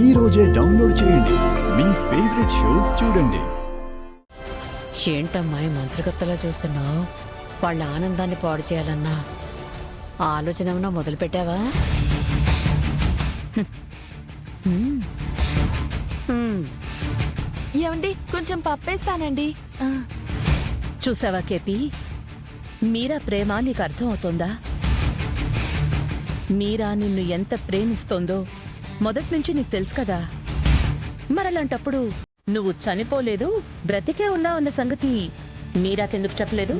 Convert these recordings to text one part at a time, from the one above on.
ఈ రోజే డౌన్లోడ్ చేయండి. మీ ఫేవరెట్ షోస్ చూడండి. ఏంటమ్మాయి మంత్రిగత్తలా చూస్తున్నావు? వాళ్ళ ఆనందాన్ని పాడు చేయాలన్నా ఆలోచన ఏమన్నా మొదలు పెట్టావా? ఏమండి, కొంచెం పప్పేస్తానండి. చూసావా కేపీ, మీరా ప్రేమ నీకు అర్థం అవుతోందా? మీరా నిన్ను ఎంత ప్రేమిస్తోందో మొదటి నుంచి నీకు తెలుసు కదా. మరలాంటప్పుడు నువ్వు చనిపోలేదు, బ్రతికే ఉన్నావు అన్న సంగతి మీరాకెందుకు చెప్పలేదు?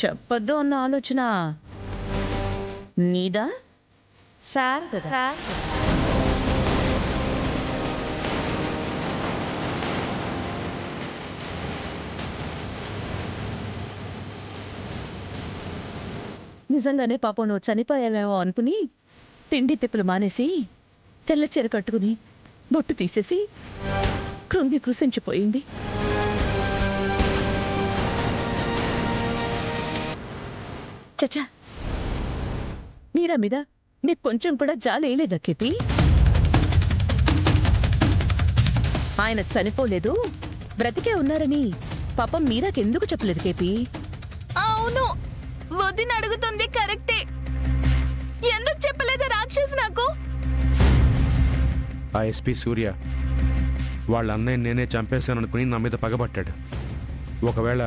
చెప్పొద్దు అన్న ఆలోచన నీదా? సార్ నిజంగానే పాపం నువ్వు చనిపోయావేమో అనుకుని తిండి తిప్పులు మానేసి తెల్ల చీర కట్టుకుని బొట్టు తీసేసి కృంగి కృషించిపోయింది. చచ్చా, మీరా మీద నీకు కొంచెం కూడా జాలేయలేదా కేపీ? ఆయన చనిపోలేదు, బ్రతికే ఉన్నారని పాపం మీరాకెందుకు చెప్పలేదు కేపీ? అవును, వదిన అడుగుతుంది కరెక్టే. ఎందుకు చెప్పలేదు రాక్షసి నాకు? ఆ ఎస్పీ సూర్య వాళ్ళ అన్నయ్య నేనే చంపేశాననుకుని నా మీద పగబట్టాడు. ఒకవేళ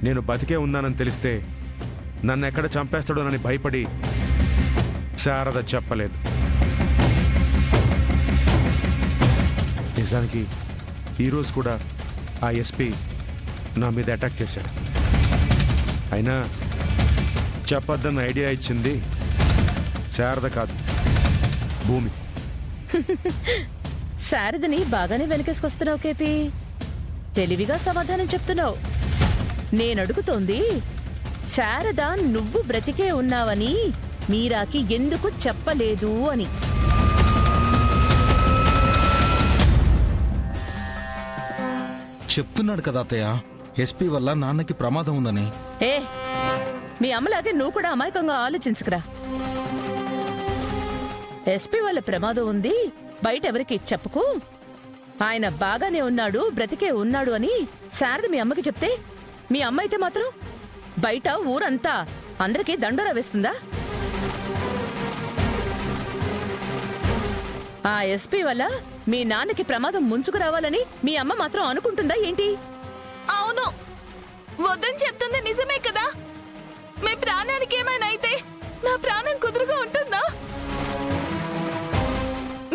నేను బతికే ఉన్నానని తెలిస్తే నన్ను ఎక్కడ చంపేస్తాడోనని భయపడి శారద చెప్పలేదు. నిజానికి ఈరోజు కూడా ఆ ఎస్పీ నా మీద అటాక్ చేశాడు. అయినా చెప్పొద్దన్న ఐడియా ఇచ్చింది శారద కాదు, భూమి. శారదని బాగానే వెనకేసుకొస్తున్నావు కేపీ, తెలివిగా సమాధానం చెప్తున్నావు. నేనడుగుతోంది శారద నువ్వు బ్రతికే ఉన్నావని మీరాకి ఎందుకు చెప్పలేదు అని. చెప్తున్నాడు కదా అత్తయ్య, ఎస్పీ వల్ల నాన్నకి ప్రమాదం ఉందని. ఏ, మీ అమ్మలాగే నువ్వు కూడా అమాయకంగా ఆలోచించుకురా. ఎస్పీ వాళ్ళ ప్రమాదం ఉంది, బయట ఎవరికి చెప్పుకు, ఆయన బాగానే ఉన్నాడు, బ్రతికే ఉన్నాడు అని శారద మీ అమ్మకి చెప్తే మీ అమ్మ అయితే మాత్రం బయట ఊరంతా అందరికీ దండోరా వేస్తుందా? ఆ ఎస్పీ వల్ల మీ నాన్నకి ప్రమాదం ముంచుకు రావాలని మీ అమ్మ మాత్రం అనుకుంటుందా ఏంటి? అవును, వద్దని చెప్తుంది నిజమే కదా. మీ ప్రాణానికి ఏమైనా అయితే నా ప్రాణం కుదురుగా ఉంటుందా?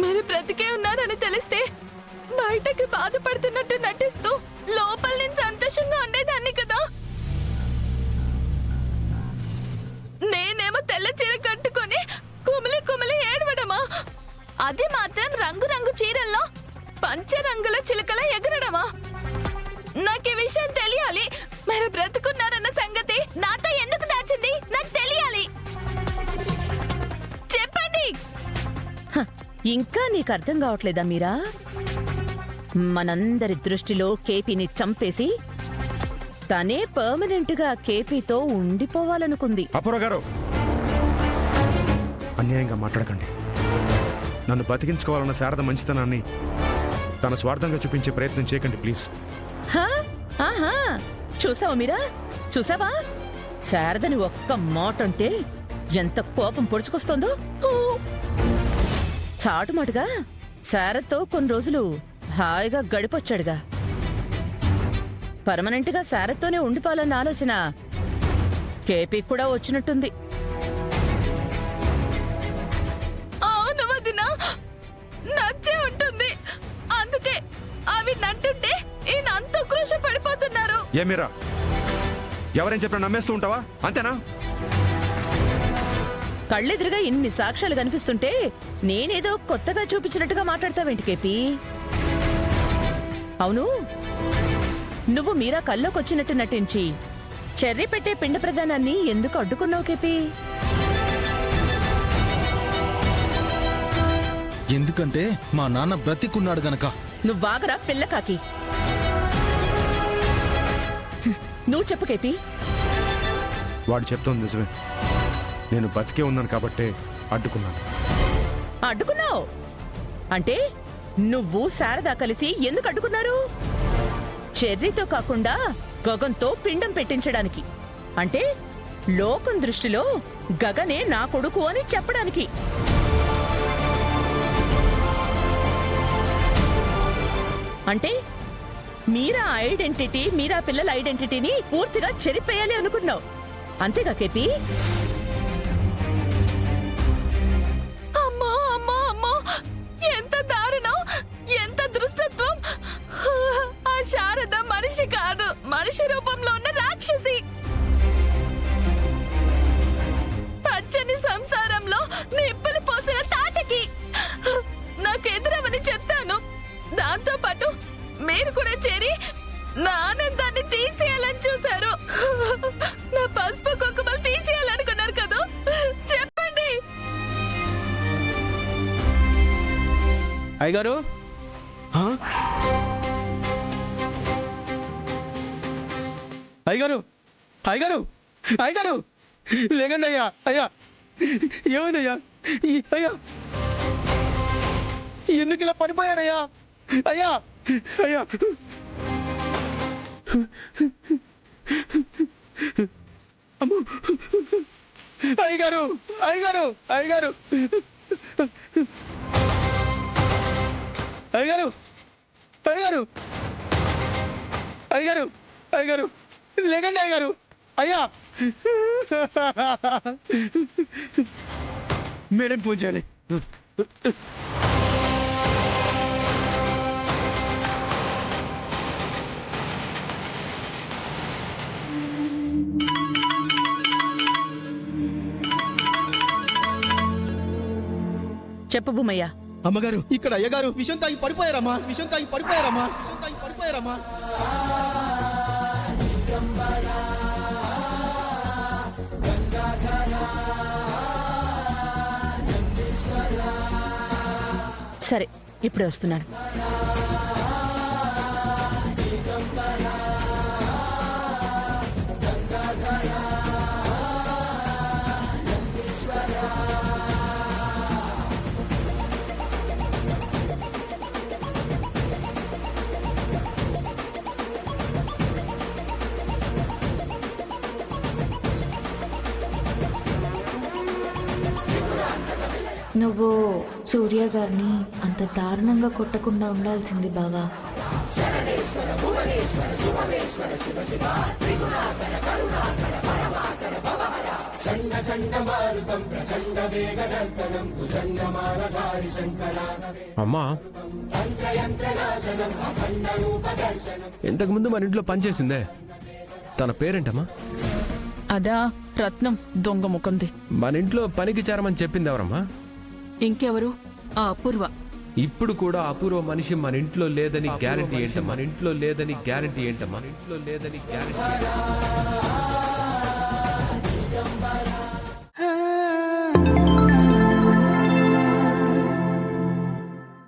మీరు బ్రతికే ఉన్నారని తెలిస్తే బయటకి బాధపడుతున్నట్టు నటిస్తూ లోపల నేను సంతోషంగా ఉండేదాన్ని కదా. నేనేమో తెల్ల చీర కట్టుకొని కుమిలి కుమిలి ఏడవడమా? అది మాత్రం రంగురంగు చీరల్లో పంచరంగుల చిలకల ఎగరడమా? నాకు ఈ విషయం తెలియాలి. మీరు బ్రతుకున్నారన్న సంగతి నాతో ఎందుకు దాచింది నాకు తెలియాలి. చెప్పండి. ఇంకా నీకు అర్థం కావట్లేదా మీరా? మనందరి దృష్టిలో కేపీని చంపేసి తనే పర్మనెంట్ గా కేపీతో ఉండిపోవాలనుకుంది. అపూర్వ గారు, అన్యాయంగా మాట్లాడకండి. నన్ను బతికించుకోవాలన్న శారద మంచితనాన్ని తన స్వార్థంగా చూపించే ప్రయత్నం చేయకండి ప్లీజ్. ఆహా, చూసావా మీరా, చూసావా? శారదని ఒక్క మాట అంటే ఎంత కోపం పొడుచుకొస్తోందో. చాటుమాటుగా శారదతో కొన్ని రోజులు హాయిగా గడిపొచ్చాడుగా. పర్మనెంట్ గా శారదతోనే ఉండిపోవాలన్న ఆలోచన కేపీ కూడా వచ్చినట్టుంది. అవును వదినా, నచ్చే ఉంటుంది. అందుకే అవి నంటుంటే ఈయన అంత క్రోష పడిపోతున్నారు. ఏమీరా, ఎవరేం చెప్పినా నమ్మేస్తూ ఉంటావా? అంతేనా? కళ్ళెదురుగా ఇన్ని సాక్ష్యాలు కనిపిస్తుంటే నేనేదో కొత్తగా చూపించినట్టుగా మాట్లాడతావేంటి కేపీ? అవును, నువ్వు మీరా కల్లోకొచ్చినట్టు నటించి చెర్రీ పెట్టే పిండ ప్రధానాన్ని ఎందుకు అడ్డుకున్నావు కేపీ? ఎందుకంటే మా నాన్న బ్రతికున్నాడు గనక. నువ్వాగరా పిల్లకాకి. నువ్వు చెప్పు కేపీ, వాడు చెప్తోంది నిజమే. నేను బతికే ఉన్నాను కాబట్టే అడ్డుకున్నాను. అడ్డుకున్నావు అంటే నువ్వు శారద కలిసి ఎందుకు అడ్డుకున్నారు? చెర్రీతో కాకుండా గగన్తో పిండం పెట్టించడానికి. అంటే లోకం దృష్టిలో గగనే నా కొడుకు అని చెప్పడానికి. అంటే మీరా ఐడెంటిటీ, మీరా పిల్లల ఐడెంటిటీని పూర్తిగా చెరిపేయాలి అనుకున్నావు, అంతేగా కేపీ? అమ్మో అమ్మో అమ్మో, ఎంత దారుణం, ఎంత దృష్టత్వం! ఆ శారద మనిషి కాదు, మనిషి రూపంలో ఉన్న రాక్షసి. పచ్చని సంసారంలో నిప్పులు పోసిన తాటకి నాకు ఎదురవని చెప్తాను. దాంతో పాటు మీరు కూడా చేరి నా ఆనందాన్ని తీసేయాలని చూశారు. నా పసుపు కుంకుమలు తీసేయాలనుకున్నారు కదా, చెప్పండి. అయ్యగారు, అయ్యగారు, అయ్యగారు, అయ్యగారు, లేకండి అయ్యా. అయ్యా, ఏమైందయ్యా? అయ్యా, ఎందుకు ఇలా పడిపోయారయ్యా? అయ్యా, అయ్యా, అమ్మో, అయ్యగారు, అయ్యగారు, అయ్యగారు, అయ్యగారు, అయ్యగారు, అయ్యగారు, అయ్యగారు, లేకండి అయ్యగారు. అయ్యా, మేడం ఫోన్ చేయాలి. చెప్పు భూమయ్య. అమ్మగారు, ఇక్కడ అయ్యగారు విషం తాగి పడిపోయారమ్మా, విషం తాగి పడిపోయారమ్మా, విషం తాగి పడిపోయారమ్మా. సరే, ఇప్పుడే వస్తున్నాను. నువ్వు సూర్య గారిని అంత దారుణంగా కొట్టకుండా ఉండాల్సింది బావా. అమ్మా, ఇంతకుముందు మన ఇంట్లో పనిచేసిందే, తన పేరేంటమ్మా? అదా రత్నం, దొంగ ముఖంది. మన ఇంట్లో పనికి చేరమని చెప్పింది ఎవరమ్మా? ఇంకెవరు? ఆ అపూర్వ. ఇప్పుడు కూడా అపూర్వ మనిషి మన ఇంట్లో లేదని గ్యారెంటీ ఏంటమ్మా? మన ఇంట్లో లేదని గ్యారెంటీ ఏంటమ్మా? మన ఇంట్లో లేదని గ్యారెంటీ